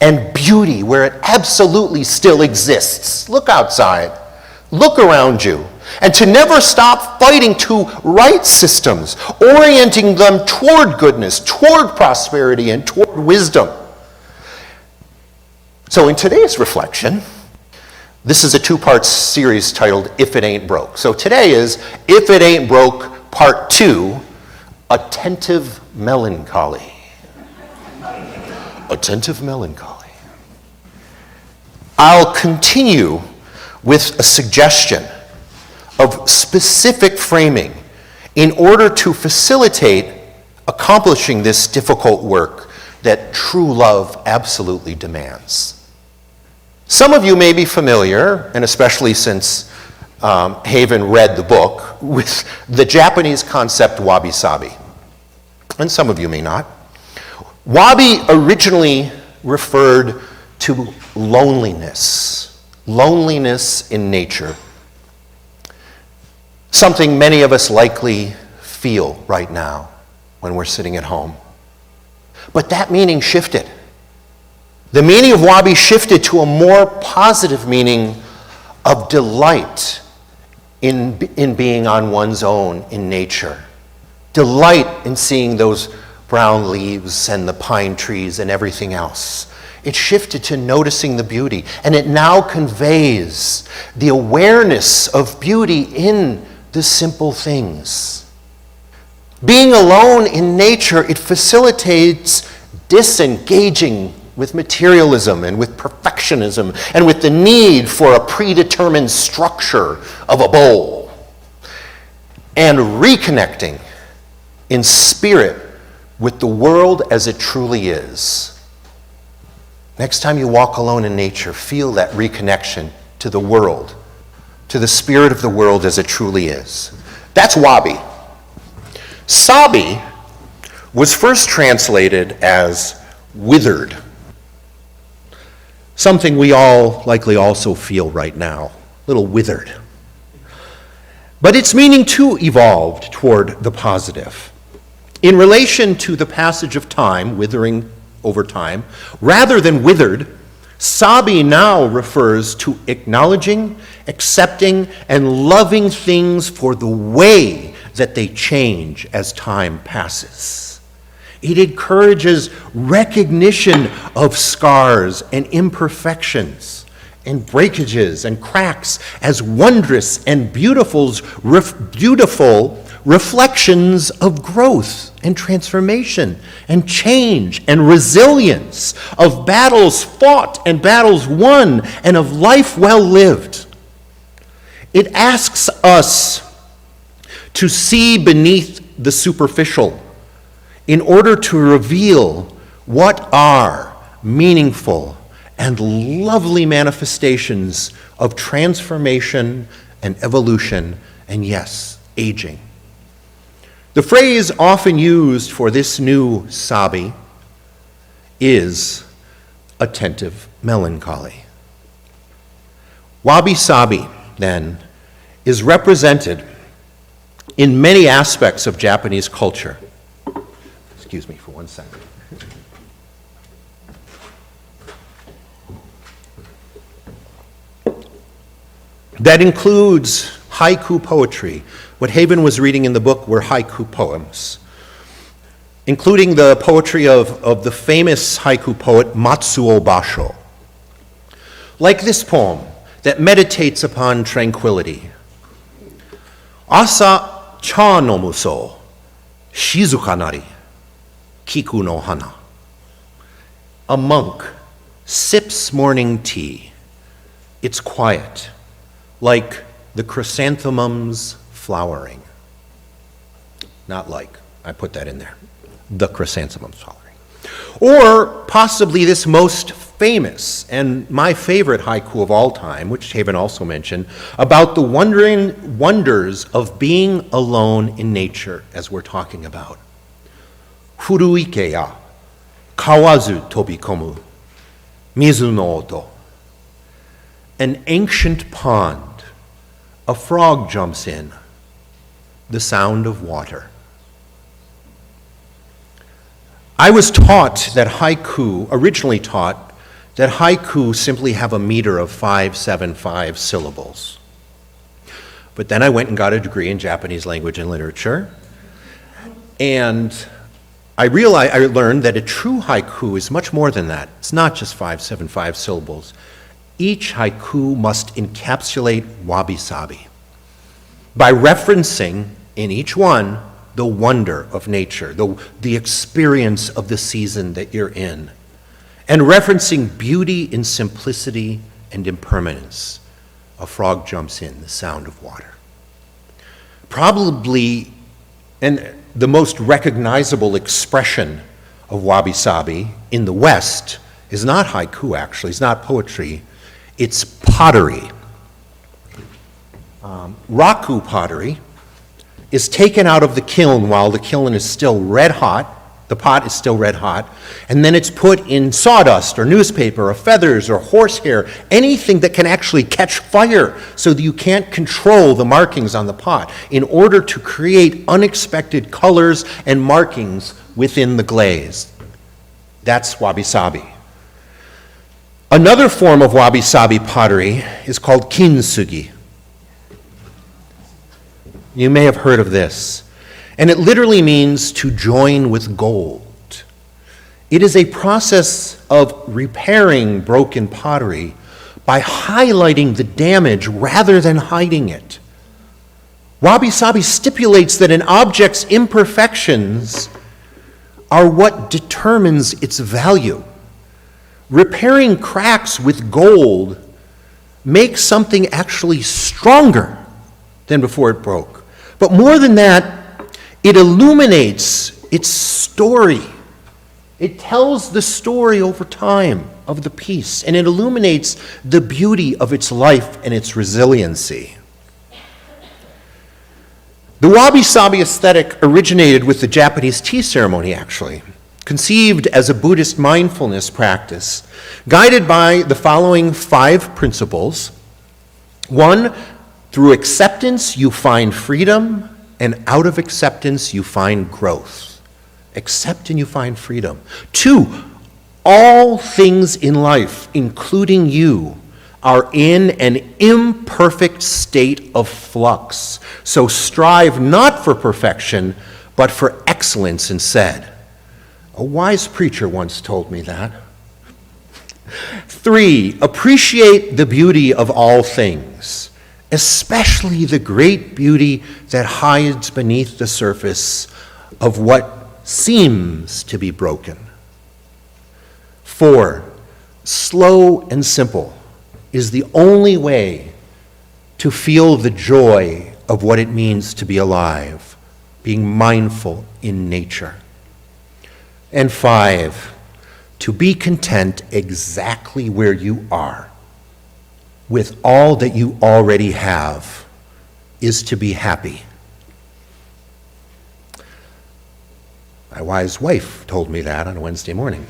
Speaker 2: and beauty where it absolutely still exists. Look outside. Look around you. And to never stop fighting to right systems, orienting them toward goodness, toward prosperity, and toward wisdom. So in today's reflection, this is a two-part series titled If It Ain't Broke. So today is If It Ain't Broke, Part 2, Attentive Melancholy. Attentive Melancholy. I'll continue with a suggestion of specific framing in order to facilitate accomplishing this difficult work that true love absolutely demands. Some of you may be familiar, and especially since Haven read the book, with the Japanese concept wabi-sabi. And some of you may not. Wabi originally referred to loneliness in nature. Something many of us likely feel right now when we're sitting at home. But that meaning shifted. The meaning of wabi shifted to a more positive meaning of delight in being on one's own in nature. Delight in seeing those brown leaves and the pine trees and everything else. It shifted to noticing the beauty, and it now conveys the awareness of beauty in the simple things. Being alone in nature, it facilitates disengaging with materialism and with perfectionism and with the need for a predetermined structure of a bowl, and reconnecting in spirit with the world as it truly is. Next time you walk alone in nature, feel that reconnection to the world, to the spirit of the world as it truly is. That's wabi. Sabi was first translated as withered, something we all likely also feel right now, a little withered. But its meaning too evolved toward the positive. In relation to the passage of time, withering over time, rather than withered, sabi now refers to acknowledging, accepting, and loving things for the way that they change as time passes. It encourages recognition of scars and imperfections and breakages and cracks as wondrous and beautiful reflections of growth and transformation and change and resilience, of battles fought and battles won, and of life well lived. It asks us to see beneath the superficial in order to reveal what are meaningful and lovely manifestations of transformation and evolution and, yes, aging. The phrase often used for this new sabi is attentive melancholy. Wabi-sabi, then, is represented in many aspects of Japanese culture. Excuse me for 1 second. That includes haiku poetry. What Haven was reading in the book were haiku poems, including the poetry of the famous haiku poet Matsuo Basho. Like this poem that meditates upon tranquility. Asa cha nomu so, shizuka nari, kiku no hana. A monk sips morning tea. It's quiet, like the chrysanthemums flowering. Not like, I put that in there. The chrysanthemums flowering. Or possibly this most famous and my favorite haiku of all time, which Haven also mentioned, about the wonders of being alone in nature, as we're talking about. Furuike ya kawazu tobikomu mizu no oto. An ancient pond, a frog jumps in, the sound of water. I was taught that originally taught that haiku simply have a meter of 575 syllables. But then I went and got a degree in Japanese language and literature, and I learned that a true haiku is much more than that. It's not just 575 syllables. Each haiku must encapsulate wabi-sabi by referencing in each one the wonder of nature, the experience of the season that you're in, and referencing beauty in simplicity and impermanence. A frog jumps in, the sound of water. Probably, and the most recognizable expression of wabi-sabi in the West is not haiku, actually. It's not poetry. It's pottery. Raku pottery is taken out of the kiln while the kiln is still red hot. The pot is still red hot. And then it's put in sawdust or newspaper or feathers or horsehair, anything that can actually catch fire so that you can't control the markings on the pot in order to create unexpected colors and markings within the glaze. That's wabi-sabi. Another form of wabi-sabi pottery is called kintsugi. You may have heard of this. And it literally means to join with gold. It is a process of repairing broken pottery by highlighting the damage rather than hiding it. Wabi-sabi stipulates that an object's imperfections are what determines its value. Repairing cracks with gold makes something actually stronger than before it broke. But more than that, it illuminates its story. It tells the story over time. of the piece, and it illuminates the beauty of its life and its resiliency. The wabi-sabi aesthetic originated with the Japanese tea ceremony, actually, conceived as a Buddhist mindfulness practice, guided by the following 5 principles. 1, through acceptance you find freedom, and out of acceptance you find growth. Accept and you find freedom. 2, all things in life, including you, are in an imperfect state of flux. So strive not for perfection, but for excellence instead. A wise preacher once told me that. 3, appreciate the beauty of all things, especially the great beauty that hides beneath the surface of what seems to be broken. 4, slow and simple is the only way to feel the joy of what it means to be alive, being mindful in nature. And 5, to be content exactly where you are, with all that you already have, is to be happy. My wise wife told me that on a Wednesday morning.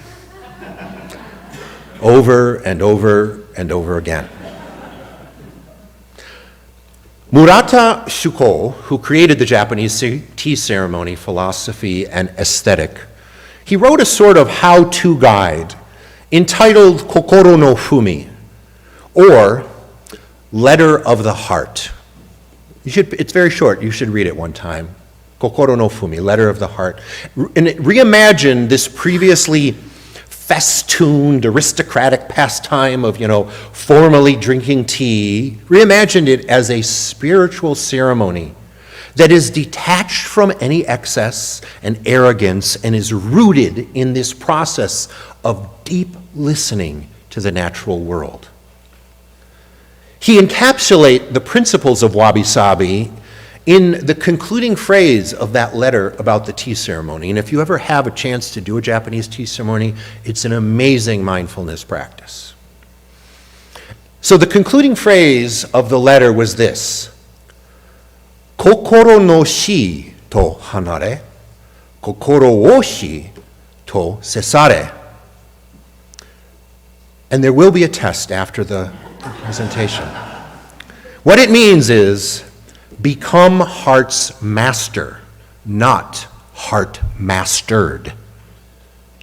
Speaker 2: Over and over and over again. Murata Shuko, who created the Japanese tea ceremony, philosophy, and aesthetic, he wrote a sort of how-to guide entitled Kokoro no Fumi, or Letter of the Heart. It's very short. You should read it one time. Kokoro no Fumi, Letter of the Heart. And it reimagined this previously festooned aristocratic pastime of, formally drinking tea, reimagined it as a spiritual ceremony that is detached from any excess and arrogance and is rooted in this process of deep listening to the natural world. He encapsulates the principles of wabi-sabi in the concluding phrase of that letter about the tea ceremony. And if you ever have a chance to do a Japanese tea ceremony, it's an amazing mindfulness practice. So the concluding phrase of the letter was this: Kokoro no shi to hanare, kokoro wo shi to cessare. And there will be a test after the presentation. What it means is, become heart's master, not heart mastered.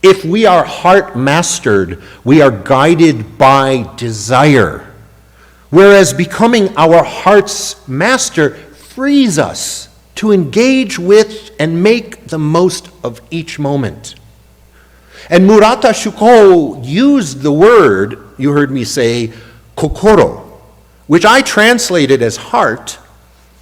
Speaker 2: If we are heart mastered, we are guided by desire, whereas becoming our heart's master frees us to engage with and make the most of each moment. And Murata Shuko used the word, you heard me say, kokoro, which I translated as heart,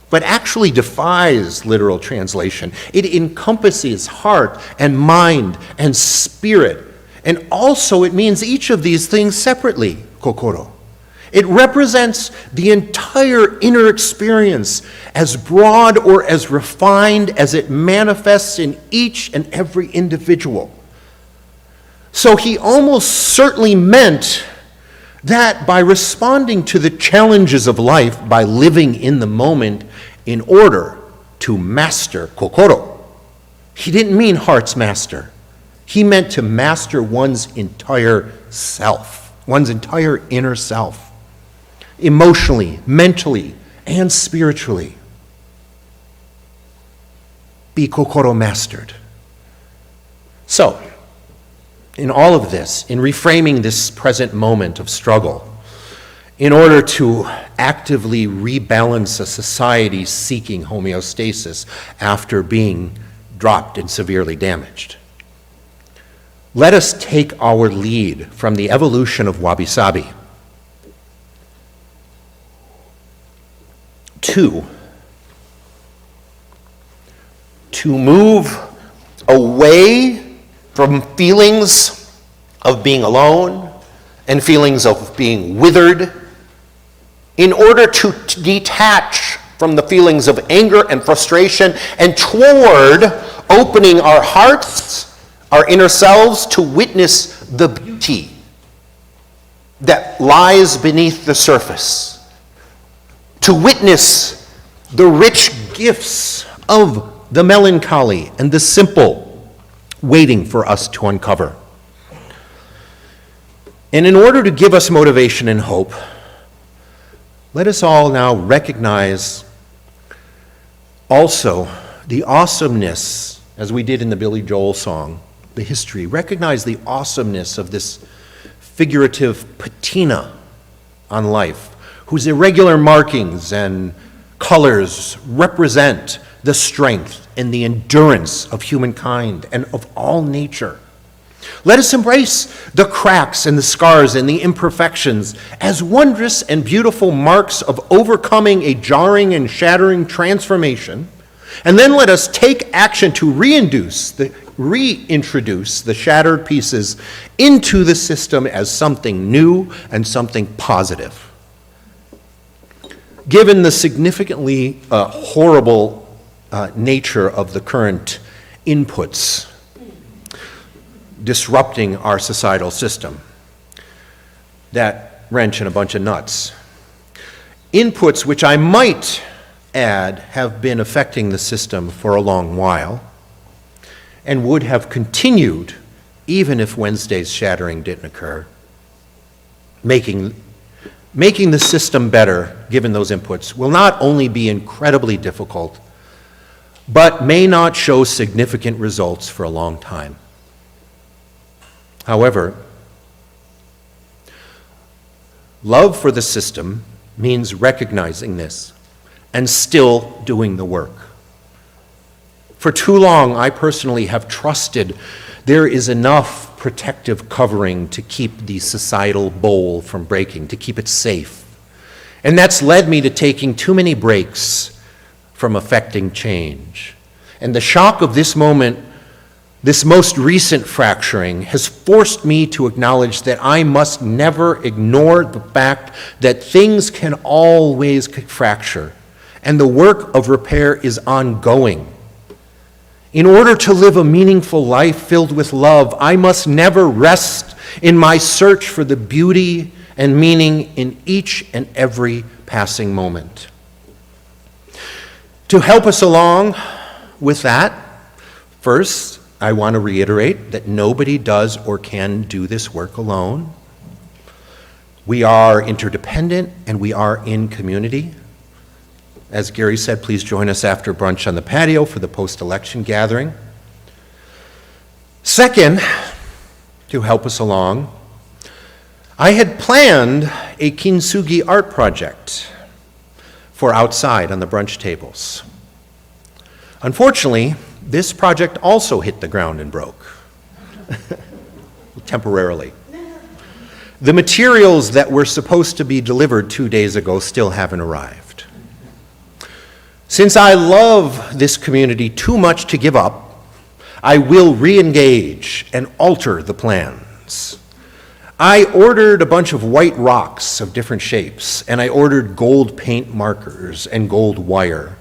Speaker 2: but actually defies literal translation. It encompasses heart and mind and spirit, and also it means each of these things separately, kokoro. It represents the entire inner experience, as broad or as refined as it manifests in each and every individual. So he almost certainly meant that by responding to the challenges of life, by living in the moment in order to master kokoro, he didn't mean heart's master. He meant to master one's entire self, one's entire inner self, emotionally, mentally, and spiritually. Be kokoro mastered. So, in all of this, in reframing this present moment of struggle, in order to actively rebalance a society seeking homeostasis after being dropped and severely damaged, let us take our lead from the evolution of wabi-sabi to move away from feelings of being alone and feelings of being withered, in order to detach from the feelings of anger and frustration and toward opening our hearts, our inner selves, to witness the beauty that lies beneath the surface, to witness the rich gifts of the melancholy and the simple waiting for us to uncover. And in order to give us motivation and hope, let us all now recognize also the awesomeness, as we did in the Billy Joel song, the history, recognize the awesomeness of this figurative patina on life, whose irregular markings and colors represent the strength and the endurance of humankind and of all nature. Let us embrace the cracks and the scars and the imperfections as wondrous and beautiful marks of overcoming a jarring and shattering transformation, and then let us take action to reintroduce the shattered pieces into the system as something new and something positive. Given the significantly horrible nature of the current inputs disrupting our societal system, that wrench and a bunch of nuts, inputs which I might add have been affecting the system for a long while and would have continued even if Wednesday's shattering didn't occur, making the system better, given those inputs, will not only be incredibly difficult, but may not show significant results for a long time. However, love for the system means recognizing this and still doing the work. For too long, I personally have trusted there is enough protective covering to keep the societal bowl from breaking, to keep it safe. And that's led me to taking too many breaks from affecting change. And the shock of this moment, this most recent fracturing, has forced me to acknowledge that I must never ignore the fact that things can always fracture, and the work of repair is ongoing. In order to live a meaningful life filled with love, I must never rest in my search for the beauty and meaning in each and every passing moment. To help us along with that, first, I want to reiterate that nobody does or can do this work alone. We are interdependent and we are in community. As Gary said, please join us after brunch on the patio for the post-election gathering. Second, to help us along, I had planned a kintsugi art project for outside on the brunch tables. Unfortunately, this project also hit the ground and broke, temporarily. The materials that were supposed to be delivered 2 days ago still haven't arrived. Since I love this community too much to give up, I will re-engage and alter the plans. I ordered a bunch of white rocks of different shapes, and I ordered gold paint markers and gold wire.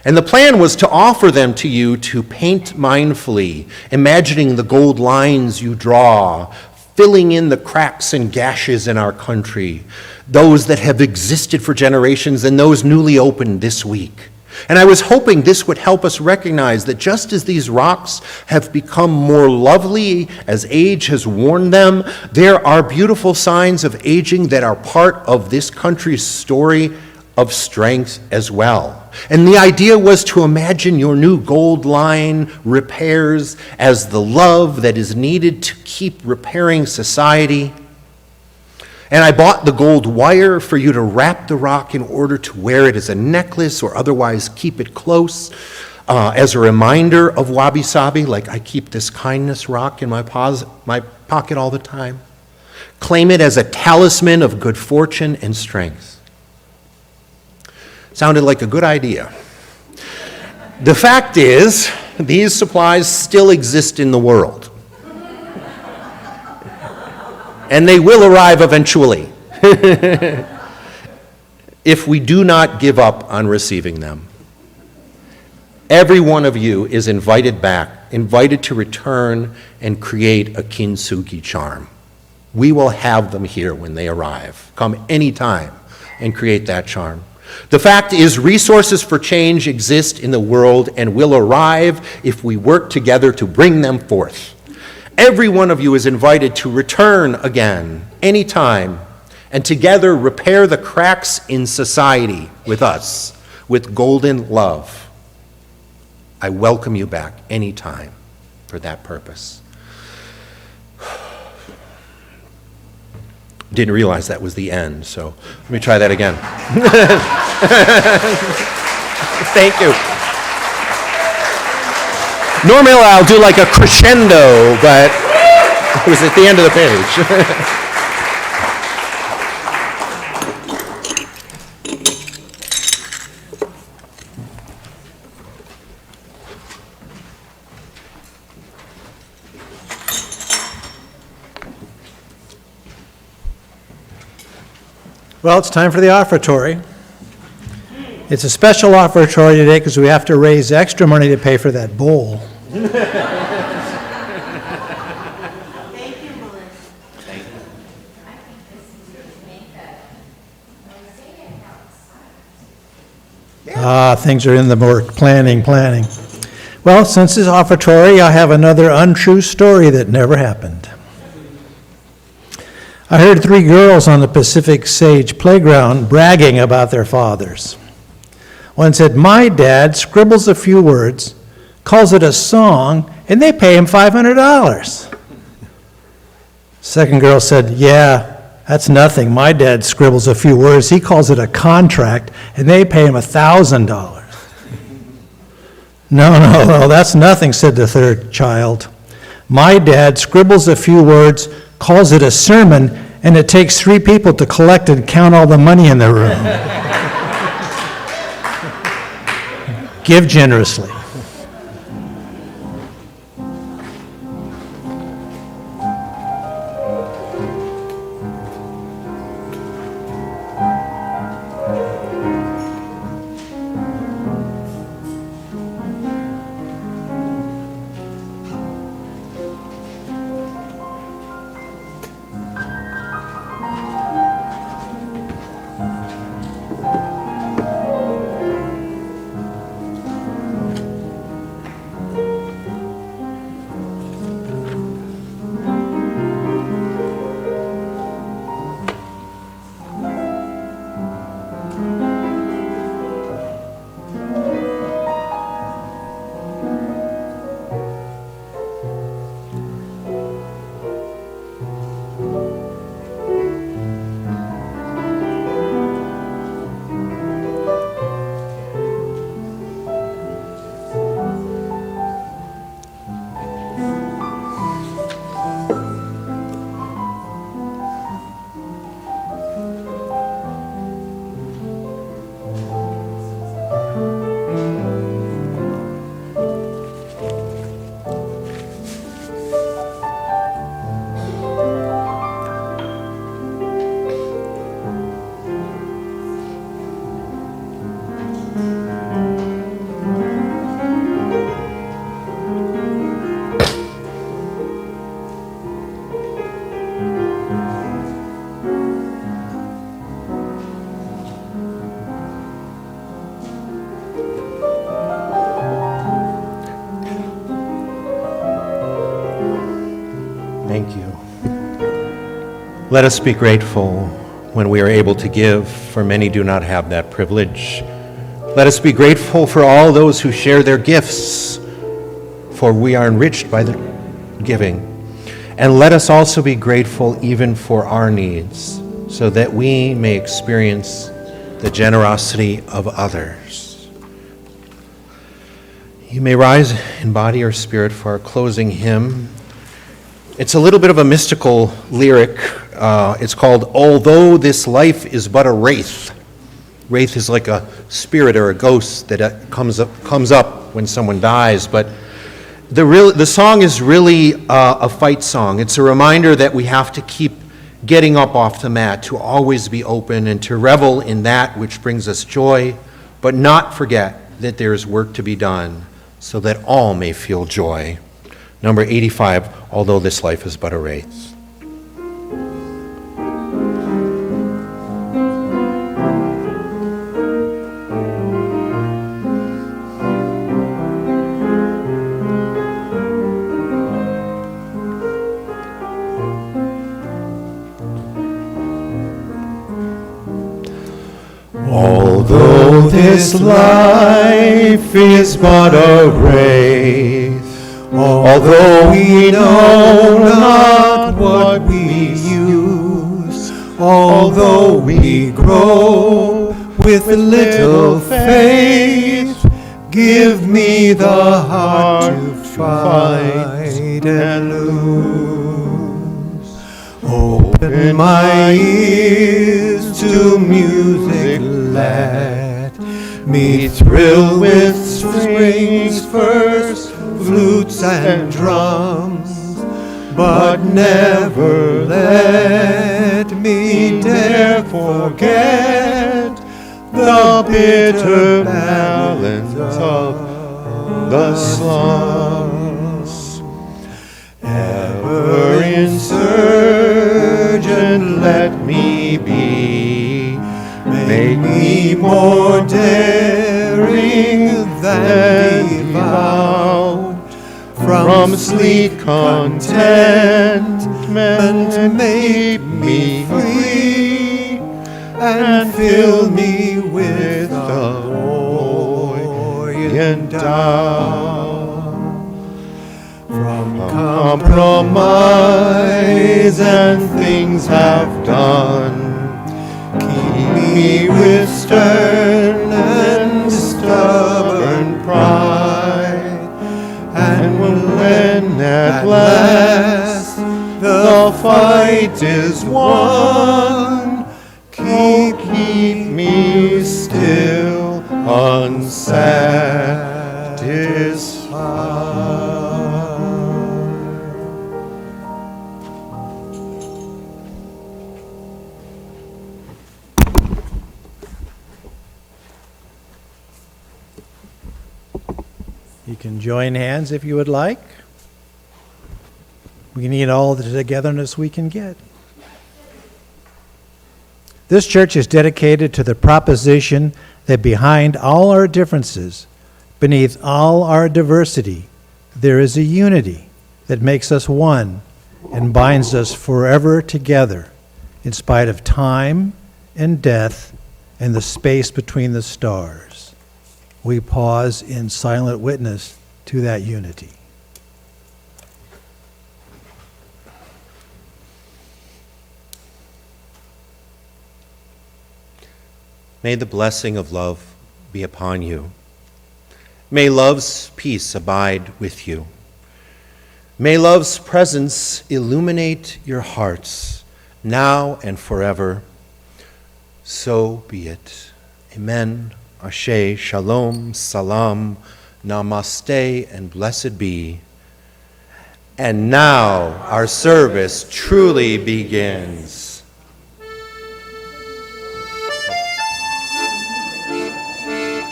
Speaker 2: And the plan was to offer them to you to paint mindfully, imagining the gold lines you draw, filling in the cracks and gashes in our country, those that have existed for generations and those newly opened this week. And I was hoping this would help us recognize that just as these rocks have become more lovely as age has worn them, there are beautiful signs of aging that are part of this country's story of strength as well. And the idea was to imagine your new gold line repairs as the love that is needed to keep repairing society. And I bought the gold wire for you to wrap the rock in order to wear it as a necklace or otherwise keep it close as a reminder of wabi-sabi, like I keep this kindness rock in my pocket all the time. Claim it as a talisman of good fortune and strength. Sounded like a good idea. The fact is, these supplies still exist in the world. And they will arrive eventually if we do not give up on receiving them. Every one of you is invited back, invited to return and create a kintsugi charm. We will have them here when they arrive. Come anytime and create that charm. The fact is, resources for change exist in the world and will arrive if we work together to bring them forth. Every one of you is invited to return again anytime and together repair the cracks in society with us, with golden love. I welcome you back anytime for that purpose. Didn't realize that was the end, so let me try that again. Thank you. Normally I'll do like a crescendo, but it was at the end of the page.
Speaker 1: Well, it's time for the offertory. It's a special offertory today because we have to raise extra money to pay for that bowl.
Speaker 7: Thank you, Melissa.
Speaker 1: Things are in the work. Planning. Well, since this offertory, I have another untrue story that never happened. I heard 3 girls on the Pacific Sage playground bragging about their fathers. One said, "My dad scribbles a few words, calls it a song, and they pay him $500. Second girl said, "Yeah, that's nothing. My dad scribbles a few words, he calls it a contract, and they pay him $1,000. No, that's nothing," said the third child. "My dad scribbles a few words, calls it a sermon, and it takes 3 people to collect and count all the money in the room." Give generously.
Speaker 2: Thank you. Let us be grateful when we are able to give, for many do not have that privilege. Let us be grateful for all those who share their gifts, for we are enriched by the giving. And let us also be grateful even for our needs, so that we may experience the generosity of others. You may rise in body or spirit for our closing hymn. It's a little bit of a mystical lyric. It's called, "Although This Life is But a Wraith." Wraith is like a spirit or a ghost that comes up when someone dies. But the song is really a fight song. It's a reminder that we have to keep getting up off the mat, to always be open and to revel in that which brings us joy, but not forget that there is work to be done so that all may feel joy. Number 85, "Although This Life is But a Wraith." This life is but a race, although we know not what we use, although we grow with little faith, give me the heart to fight and lose. Open my ears to music, let me thrill with spring's first flutes and drums, but never let me dare forget the bitter balance of the slums. Ever insurgent let me be, make me more daring than devout, from sleek contentment make me free, and fill me with a buoyant doubt. From compromise and things have done, keep me with stern and stubborn pride, and when at last the fight is won, keep me still unsatisfied.
Speaker 1: You can join hands if you would like. We need all the togetherness we can get. This church is dedicated to the proposition that behind all our differences, beneath all our diversity, there is a unity that makes us one and binds us forever together, in spite of time and death and the space between the stars. We pause in silent witness to that unity.
Speaker 2: May the blessing of love be upon you. May love's peace abide with you. May love's presence illuminate your hearts now and forever. So be it. Amen. Ashe, shalom, salam, namaste, and blessed be. And now our service truly begins.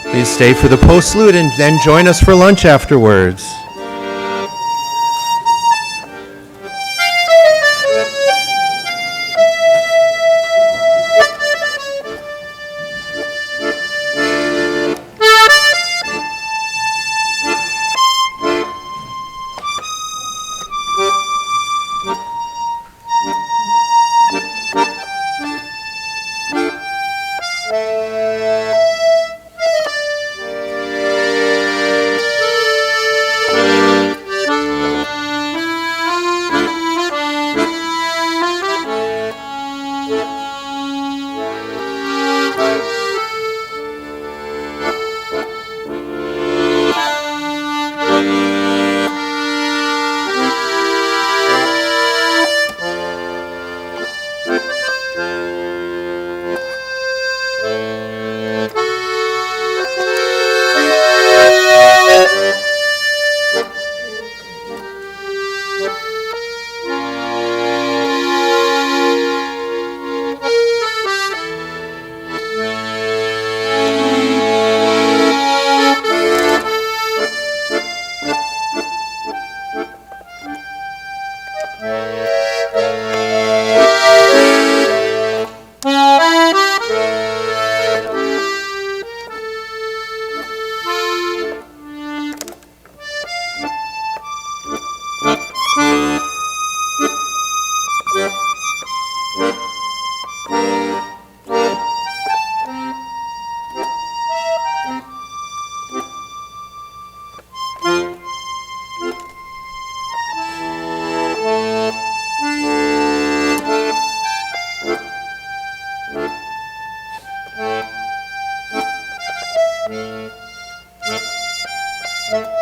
Speaker 2: Please stay for the postlude and then join us for lunch afterwards.
Speaker 7: Melissa.